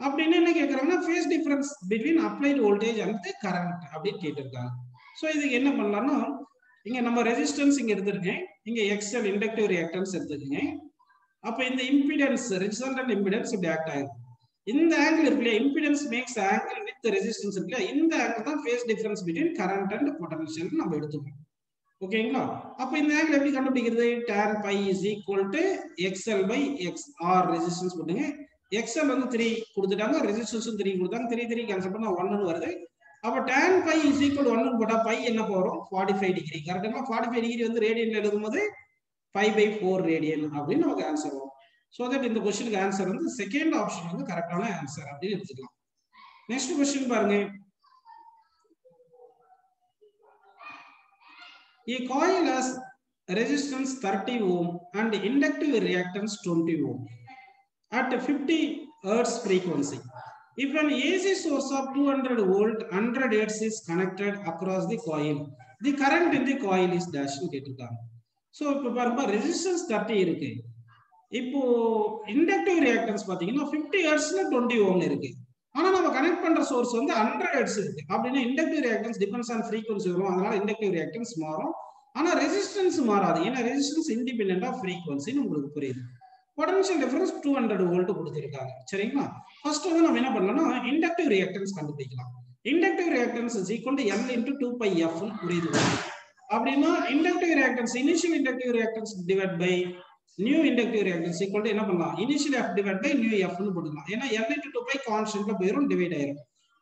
அப்படின்னு என்ன கேட்கறாங்கன்னா phase difference between applied voltage and current அப்படின்னு கேட்டிருக்காங்க. ஸோ இதுக்கு என்ன பண்ணலாம்னா இங்க நம்ம ரெசிஸ்டன்ஸ் இங்க எடுத்துருக்கேன், இங்க எக்ஸ்எல் இண்டக்டிவ் ரியாக்டன்ஸ் எடுத்துக்கங்க. அப்ப இந்த இம்பிடன்ஸ் ரிசல்டன்ட் இம்பிடன்ஸ் இப்படி ஆக்ட் ஆகும். இந்த ஆங்கிள் இருக்கு இல்லையா, impedance makes angle with resistance இருக்கு இல்லையா, இந்த ஆங்கிள் தான் phase difference between current and potential நம்ம எடுத்துக்கணும். ஓகேங்களா? அப்ப இந்த ஆங்கிள் எப்படி கண்டுபிடிக்கிறது, tan pi is equal to xl by xr resistance போட்டுங்க. XL வந்து 3 கொடுத்துட்டாங்க, ரெசிஸ்டன்ஸும் 3 கொடுத்தாங்க, 3 கேன்சல் பண்ணா 1 வருது. அப்ப tan pi is equal to 1 போட்டா பை என்ன போறோம், 45 டிகிரி. கரெக்ட்டா? 45 டிகிரி வந்து ரேடியன்ல எழுதும்போது 5/4 ரேடியன் அப்படின்னு நமக்கு ஆன்சர் வரும். சோ தட் இந்த क्वेश्चनக்கு ஆன்சர் வந்து செகண்ட் ஆப்ஷன் வந்து கரெக்ட்டான ஆன்சர் அப்படின்னு எடுத்துக்கலாம். நெக்ஸ்ட் क्वेश्चन பாருங்க. A coil has resistance 30 ohm and inductive reactance 20 ohm at 50 Hz frequency. If an AC source of 200 volt 100 Hz is connected across the coil, the current in the coil is dash கேட்டிருக்காங்க. So இப்போ பாருங்க resistance 30 இருக்கு, இப்போ inductive reactance பார்த்தீங்கன்னா 50 ஹெர்ட்ஸ்ல 20 ஓம் இருக்கு. ஆனா நம்ம connect பண்ற சோர்ஸ் வந்து 100 ஹெர்ட்ஸ் இருக்கு. அப்படின்னா inductive reactance depends on frequency வரும், அதனால இண்டக்டிவ் ரியாக்டன்ஸ் மாறும். ஆனா ரெசிஸ்டன்ஸ் மாறாது, ஏன்னா ரெசிஸ்டன்ஸ் இண்டிபெண்டன்ட் ஆஃப் ஃப்ரீக்வன்சின்னு உங்களுக்கு புரியுது. பொட்டன்ஷியல் டிஃபரன்ஸ் 200 வோல்ட் கொடுத்திருக்காங்க. சரிங்களா? ஃபர்ஸ்ட் வந்து நம்ம என்ன பண்ணலாம்னா இண்டக்டிவ் ரியாக்டன்ஸ் கண்டுபிடிக்கலாம். Inductive reactance is equal to L into 2πf ன்னு புரியுது. அப்படின்னா inductive reactance initial inductive reactance divide by new inductive reactance equal to என்ன பண்ணலாம், initial F divide by new F ன்னு போட்டுக்கலாம். ஏன்னா L into 2π கான்ஸ்டன்ட்ல போயிடும், டிவைட் ஆயிரும்.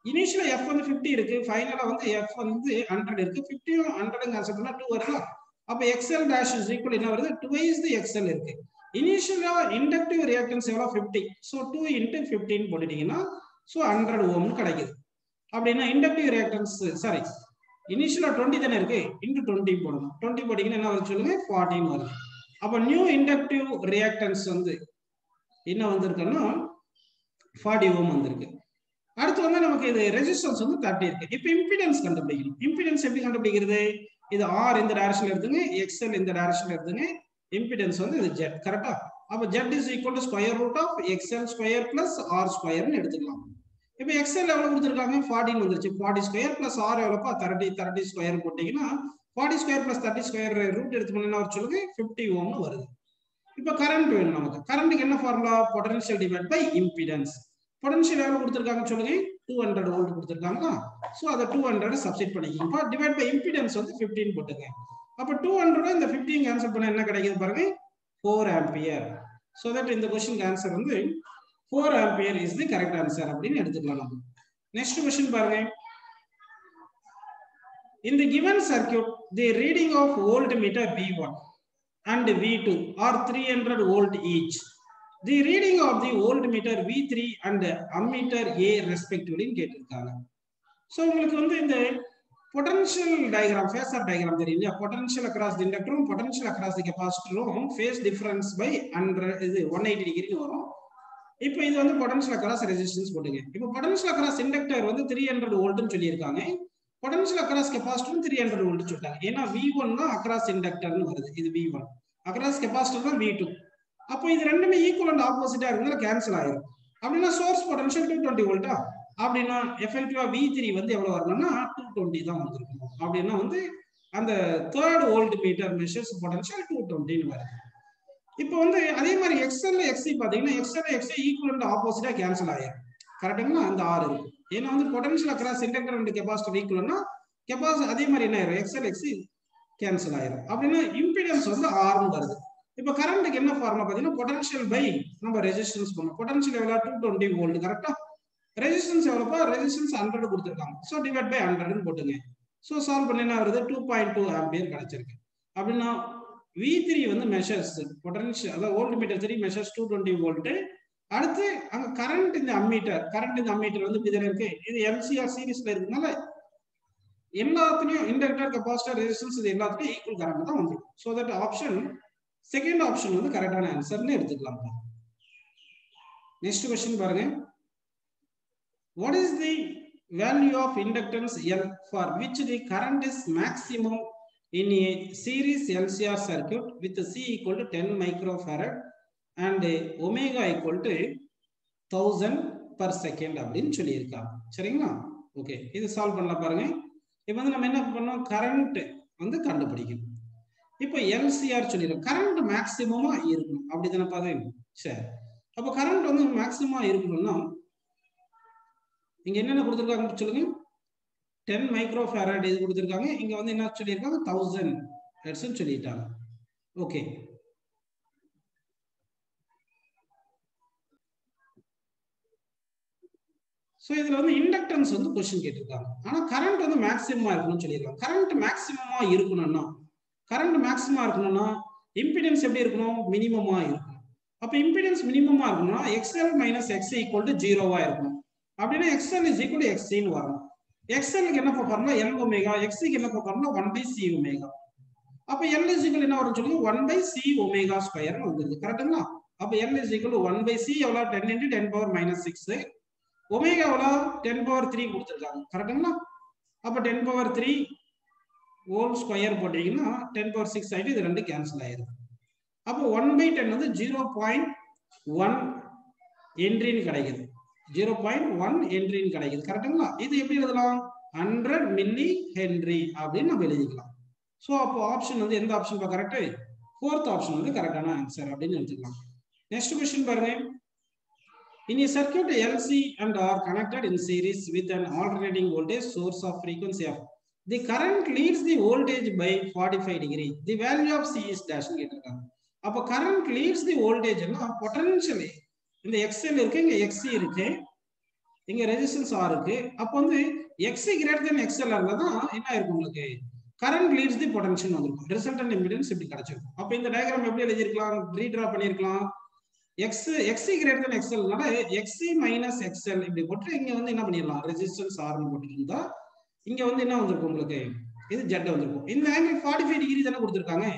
இனிஷியலா f வந்து 50 இருக்கு, ஃபைனலா வந்து f வந்து 100 இருக்கு. 50 100 கேன்சல் பண்ணா 2 வருது. அப்ப xl dash is equal என்ன வருது? twice the xl இருக்கு. இனிஷியலா இண்டக்டிவ் ரியாக்டன்ஸ் எவ்வளவு? 50. சோ 2 into 15 போட்டுட்டீங்கன்னா சோ 100 ஓம் கிடைக்குது. அப்படின்னா இண்டக்டிவ் ரியாக்டன்ஸ் சாரி இனிஷியலா 20 தானே இருக்கு, into 20 போடணும். 20 போட்டீங்கன்னா என்ன வருது சொல்லுங்க? 14 வருது. அப்ப நியூ இண்டக்டிவ் ரியாக்டன்ஸ் வந்து என்ன வந்திருக்குன்னா 40 ஓம் வந்திருக்கு. அடுத்து வந்து நமக்கு இது ரெசிஸ்டன்ஸ் வந்து 30 இருக்கு. இப்போ இம்பிடன்ஸ் கண்டுபிடிக்கணும். இம்பிடன்ஸ் எப்படி கண்டுபிடிக்கிறது? இது R இந்த டைரக்ஷன்ல எடுத்துங்க, XL இந்த டைரக்ஷன்ல எடுத்துங்க. இம்பிடன்ஸ் வந்து இது Z கரெக்ட்டா? அப்ப Z is equal to square root of XL square plus R square னு எடுத்துக்கலாம். இப்போ XL எவ்வளவு கொடுத்திருக்காங்க? 14 வந்துருச்சு. 40 square plus R எவ்வளவுப்பா? 30 ஸ்கொயர் போட்டீங்கன்னா 40 ஸ்கொயர் plus 30 ஸ்கொயர் ரூட் எடுத்து பண்ணா வர சொல்லுங்க 50 ஓம் வருது. இப்போ கரண்ட் வேணும் நமக்கு. கரண்ட்க்கு என்ன formula? Potential divide by impedance. Potential எவ்வளவு கொடுத்திருக்காங்க சொல்லுங்க? 200 வோல்ட் கொடுத்திருக்காங்க. சோ அத 200 சப்ஸ்டிட் பண்ணிக்கீங்க. டிவைட் பை இம்பிடன்ஸ் வந்து 15 போட்டுங்க. அப்ப 200 இந்த 15 கேன்சல் பண்ணா என்ன கிடைக்குது பாருங்க? 4 ஆம்பியர். சோ தட் இந்த क्वेश्चन ஆன்சர் வந்து 4 ampere is the correct answer அப்படின்னு எடுத்துக்கலாம் நம்ம. நெக்ஸ்ட் क्वेश्चन பாருங்க. In the given circuit, the reading of voltmeter V1 and V2 are 300 volt each. The reading of the voltmeter V3 and ammeter A respectively கேட்டிருக்காங்க. So உங்களுக்கு வந்து இந்த potential diagram, phasor diagram தெரியும் இல்லையா? Potential across the இண்டக்டரும் potential across the கெபாசிட்டரும் phase difference by 180 degree வரும். இப்போ இது வந்து பொட்டன்ஷியல் அக்ராஸ் ரெசிஸ்டன்ஸ் போட்டுங்க. இப்போ பொட்டன்ஷியல் அக்ராஸ் இண்டக்டர் வந்து 300 வோல்ட்னு சொல்லியிருக்காங்க. பொட்டன்ஷியல் அக்ராஸ் கெபாசிட்டரும் 300 வோல்ட் சொல்லிட்டாங்க. ஏன்னா V1 தான் அக்ராஸ் இண்டக்டர்னு வருது. இது V1. அக்ராஸ் கெபாசிட்டர் தான் V2. அப்போ இது ரெண்டுமே ஈக்குவல் அண்ட் ஆப்போசிட்டா இருந்தால கேன்சல் ஆயிரும். அப்படின்னா சோர்ஸ் பொட்டன்ஷியல் 220 வோல்ட்டா? அப்படின்னா எஃபெக்டிவா V3 வந்து எவ்வளவு வரணும்னா 220 தான் வந்திருக்கும். அப்படின்னா வந்து அந்த third volt metre measures potential 220 னு வருது. இப்போ வந்து அதே மாதிரி XL XC பாத்தீங்கன்னா XL XC ஈக்குவல் அண்ட் ஆப்போசிட்டா கேன்சல் ஆயிரும். கரெக்ட்டுங்களா? அந்த R இருக்கு. ஏன்னா வந்து potential across inductor and capacitor ஈக்குவல்னா கெபாசிட்டர் அதே மாதிரி என்ன ஆயிரும்? XL XC கேன்சல் ஆயிரும். அப்படின்னா இம்பிடன்ஸ் வந்து R னு வருது. இப்போ கரண்ட்க்கு என்ன ஃபார்முலா பாத்தீங்கன்னா பொட்டன்ஷியல் பை நம்ம ரெசிஸ்டன்ஸ் பண்ணோம். பொட்டன்ஷியல் எவ்வளவு? 220 வோல்ட் கரெக்ட்டா? ரெசிஸ்டன்ஸ் எவ்வளவுப்பா? ரெசிஸ்டன்ஸ் 100 கொடுத்திருக்காங்க. சோ டிவைட் பை 100 னு போடுங்க. சோ சால்வ் பண்ணா என்ன வருது? 2.2 ஆம்பியர் கிடைச்சிருக்கு. அப்படின்னா V3 வந்து மெஷர்ஸ் பொட்டன்ஷியல் அதாவது வோல்ட்மீட்டர் 3 மெஷர்ஸ் 220 வோல்ட். அடுத்து அங்க கரண்ட் இந்த அம்மீட்டர் வந்து இதுல இருக்கு. இது LCR சீரிஸ்ல இருக்கனால எல்லாத்துலயும் இண்டக்டர் கெபாசிட்டர் ரெசிஸ்டன்ஸ் இது எல்லாத்துலயும் ஈக்குவல் கரண்ட் தான் வந்துரும். So that option second option வந்து கரெக்டான ஆன்சர்னு எடுத்துக்கலாம். நெக்ஸ்ட் क्वेश्चन பாருங்க. What is the value of inductance L for which the current is maximum in a series LCR circuit with C equal to 10 microfarad and omega equal to 1000 per second அப்படின்னு சொல்லியிருக்காங்க. சரிங்களா? Okay, இது solve பண்ணலாம் பாருங்க. இப்போ வந்து நம்ம என்ன பண்ணோம்? கரண்ட் வந்து கண்டுபிடிக்கணும். இப்போ LCR சொல்லிடும் கரண்ட் மேக்ஸிமமா இருக்கணும். அப்படிதானே பாருங்க? சரி, அப்போ கரண்ட் வந்து மேக்ஸிமமா இருக்கணும்னா இங்க என்னென்ன கொடுத்திருக்காங்க சொல்லுங்க? 10 மைக்ரோஃபாரட் இது கொடுத்திருக்காங்க. இங்க வந்து என்ன சொல்லியிருக்காங்க? 1000 ஹெர்ட்ஸ் சொல்லிட்டாங்க. ஓகே, சோ இதுல வந்து இண்டக்டன்ஸ் வந்து क्वेश्चन கேட்டிருக்காங்க. ஆனா கரண்ட் வந்து மேக்ஸிமமா இருக்கணும்னு சொல்லிருக்காங்க. கரண்ட் மேக்ஸிமமா இருக்கணும்னா இம்பிடன்ஸ் எப்படி இருக்கணும்? மினிமமா இருக்கணும். அப்ப இம்பிடன்ஸ் மினிமமா இருக்கணும்னா XL - XC = 0வா இருக்கணும். அப்படின்னா XL = XC னு வரணும். XL க்கு என்ன ஃபார்முலா? L omega. XC க்கு என்ன ஃபார்முலா? 1/C omega. அப்ப L = என்ன வரும் சொல்லுங்க? 1/C ஒமேகா ஸ்கொயர் னு வந்துருது. கரெக்ட்டுங்களா? அப்ப L = 1/C எவ்வளவு? 10 × 10⁻⁻6. ஒமேகா எவ்வளவு? 10⁻3 கொடுத்திருக்காங்க. கரெக்ட்டுங்களா? அப்ப 10⁻3 ஹோல் ஸ்கொயர் போட்டீங்கன்னா 10⁻6 ஆயிட்டு இது ரெண்டு கேன்சல் ஆயிரும். அப்போ 1/10 வந்து 0.1 ஹென்றின்னு கிடைக்குது. 0.1 ஹென்றின்னு கிடைக்குது. கரெக்ட்டுங்களா? இது எப்படி எழுதலாம்? 100 மில்லி ஹென்றி அப்படின்னு நம்ம எழுதிக்கலாம். சோ அப்போ ஆப்ஷன் வந்து எந்த ஆப்ஷன் கரெக்ட்? ஃபோர்த் ஆப்ஷன் வந்து கரெக்டான ஆன்சர் அப்படின்னு எடுத்துக்கலாம். நெக்ஸ்ட் क्वेश्चन பாருங்க. In a circuit LC and R connected in series with an alternating voltage source of frequency f, the current leads the voltage by 45 degree. The value of C is dash கேட்டிருக்காங்க. அப்ப current leads the voltage னா potential இந்த XL இருக்கு, இங்க XC இருக்கு. இங்க resistance R இருக்கு. அப்போ வந்து எக்ஸி கிரேட்டர் தென் எக்ஸ்எல் இருந்தா தான் என்ன இருக்கும் உங்களுக்கு கரண்ட் லீட்ஸ் தி பொட்டன்ஷியல் வந்திருக்கும். ரிசல்டன்ட் இம்பிடன்ஸ் இப்படி கிடைச்சிருக்கும். அப்போ இந்த டயக்ராம் எப்படி எழுதிருக்கலாம், ரீட்ரா பண்ணிருக்கலாம். எக்ஸி கிரேட்டர் தென் எக்ஸ்எல்னால எக்ஸி மைனஸ் எக்ஸ்எல் இப்படி போட்டு இங்க வந்து என்ன பண்ணிடலாம், ரெசிஸ்டன்ஸ் ஆர்னு போட்டுருந்தா இங்க வந்து என்ன வந்திருக்கும் உங்களுக்கு, இது ஜெட் வந்திருக்கும். இந்த ஆங்கிள் 45 டிகிரி தானே கொடுத்துருக்காங்க.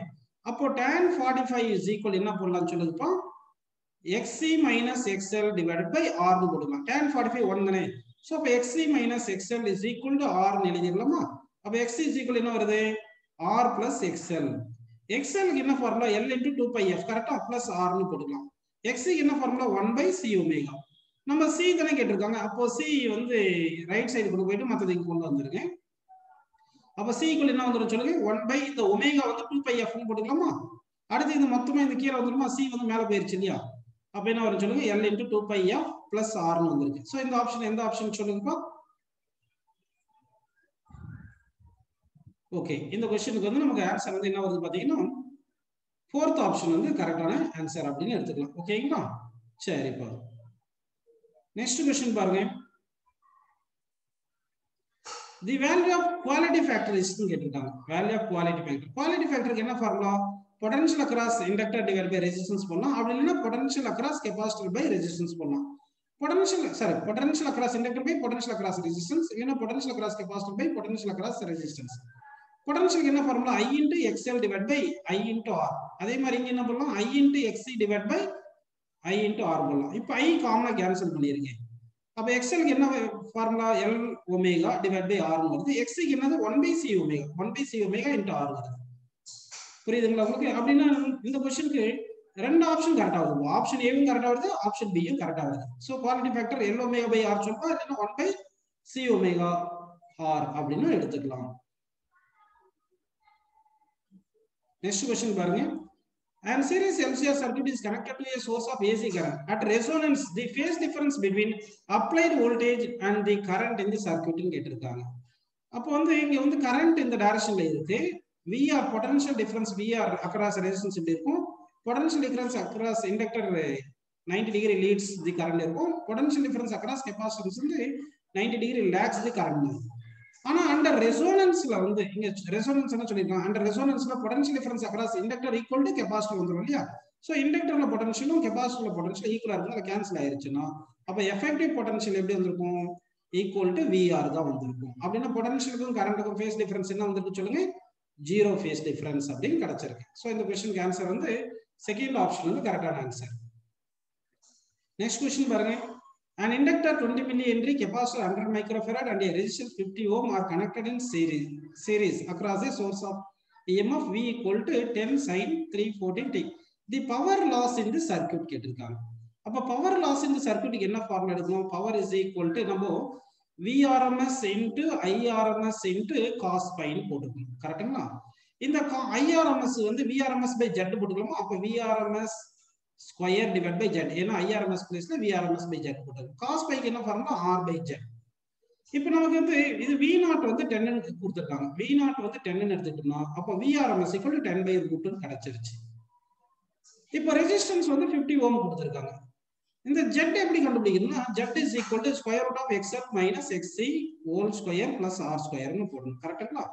அப்போ tan 45 is equal என்ன போடலாம் சொல்லுதுப்பா, xc minus xl divided by r னு போட்டுக்கலாம். tan 45 1 தானே. சோ அப்ப xc minus xl is equal to r னு எழுதிரலாமா. அப்ப xc is equal என்ன வருது, r plus xl. xl க்கு என்ன formula, l into 2 pi f கரெக்ட்டா, plus r னு போட்டுக்கலாம். xc க்கு என்ன ஃபார்முலா, 1 by c omega. நம்ம c தானே கேட்டிருக்காங்க. அப்போ c வந்து ரைட் சைடு கொண்டு போயிட்டு மத்தத இங்க கொண்டு வந்துருங்க. அப்ப c ஈக்குவல் என்ன வந்துரும் சொல்லுங்க, 1 by இந்த ஒமேகா வந்து 2 pi f னு போட்டுக்கலாமா. அடுத்து இந்த மொத்தமா இந்த கீழ வந்துருமா, c வந்து மேல போயிருச்சு இல்லையா. அப்ப என்ன வரும் சொல்லுங்க, l into 2 pi f plus r னு வந்திருக்கு. சோ இந்த ஆப்ஷன் எந்த ஆப்ஷன் சொல்லுங்கப்பா. ஓகே, இந்த क्वेश्चनக்கு வந்து நமக்கு ஆன்சர் வந்து என்ன வருது பாத்தீங்கன்னா, fourth ஆப்ஷன் வந்து கரெக்ட்டான ஆன்சர் அப்படினு எடுத்துக்கலாம். ஓகேங்களா. சரிப்பா. நெக்ஸ்ட் क्वेश्चन பாருங்க. The value of quality factor is கேட்டிருக்காங்க. Value of quality factor. Quality factor என்ன formula, potential across inductor divided by resistance போடலாம். அப்படி இல்லனா potential across capacitor by resistance போடலாம். potential across inductor by potential across resistance, இல்லனா potential across capacitor by potential across resistance. potential என்ன formula, I into XL divided by I into R. அதே மாதிரி இங்க என்ன பண்ணலாம், I into XC divided by I into R போடலாம். இப்போ I காமனா கேன்சல் பண்ணிருங்க. அப்ப XL க்கு என்ன formula, L omega divide by R வருது. XC க்கு என்னது 1 by C omega, 1 by C omega into R வருது. புரியுதுங்களா உங்களுக்கு. அப்படினா இந்த क्वेश्चनக்கு ரெண்டு ஆப்ஷன் கரெக்ட்டா வருது. ஆப்ஷன் A வும் கரெக்ட்டா வருது, ஆப்ஷன் B யும் கரெக்ட்டா வருது. So quality factor L omega by R சொல்றா, இல்லனா 1 by C ஒமேகா R அப்படினு எடுத்துக்கலாம். நெக்ஸ்ட் क्वेश्चन பாருங்க. And series LCR circuit is connected to a source of AC current. At resonance, the phase difference between applied voltage and the current in the circuit னு கேட்டிருக்காங்க. அப்போ வந்து இங்க வந்து current இந்த டைரக்ஷன்ல இருக்கு. VR potential difference VR across resistance இப்படி இருக்கும். Potential difference across inductor 90 degree leads the current இருக்கும். Potential difference across capacitance வந்து 90 degree lags the current. ஆனா அண்டர் ரெசோனன்ஸ்ல வந்து இங்க ரெசோனன்ஸ் என்ன சொல்லிருக்காங்க, அண்டர் ரெசோனன்ஸ்ல potential difference across inductor equal to capacitor வந்துரும் இல்லையா. சோ இண்டக்டர்ல பொட்டன்ஷியலும் கெபாசிட்டர்ல பொட்டன்ஷியல் ஈக்குவலா இருக்குனால கேன்சல் ஆயிருச்சுனா அப்ப எஃபெக்டிவ் பொட்டன்ஷியல் எப்படி வந்திருக்கும், ஈக்குவல் டு VR தான் வந்திருக்கும். அப்படினா பொட்டன்ஷியலுக்கும் கரண்ட்டுக்கும் ஃபேஸ் டிஃபரன்ஸ் என்ன வந்திருக்கு சொல்லுங்க, 0 ஃபேஸ் டிஃபரன்ஸ் அப்படினு கிடைச்சிருக்கு. சோ இந்த क्वेश्चनக்கு ஆன்சர் வந்து செகண்ட் ஆப்ஷன் வந்து கரெக்ட்டான ஆன்சர். நெக்ஸ்ட் क्वेश्चन பாருங்க. An inductor 20 millihenry, capacitor 100 microfarad and a resistance 50 ohm are connected in series across a source of EMF V equal to 10 sin 314t. The power loss in the circuit கேட்டிருக்காங்க. அப்ப power loss in the circuit என்ன formula எடுக்கணும், power is equal to நம்ம VRMS into IRMS into cos pi னு போட்டுக்கணும். கரெக்ட்டுங்களா. இந்த IRMS வந்து VRMS by Z போட்டுக்கலாமா. அப்ப VRMS square divided by Z. ஏன்னா IRMS பிளேஸ்ல VRMS by Z போட்டது. cos pi க்கு என்ன ஃபார்முலா, R by Z. இப்போ நமக்கு வந்து இது V0 வந்து 10 ன்னு கொடுத்திருக்காங்க. V0 வந்து 10 ன்னு எடுத்துக்கிட்டோம்னா அப்ப VRMS = 10 by root ன்னு கிடைச்சிருச்சு. இப்போ ரெசிஸ்டன்ஸ் வந்து 50 ஓம் கொடுத்திருக்காங்க. இந்த Z எப்படி கண்டுபிடிக்கிறதுனா Z is equal to square root of XL minus XC whole square plus R square ன்னு போடணும். கரெக்ட்டுங்களா.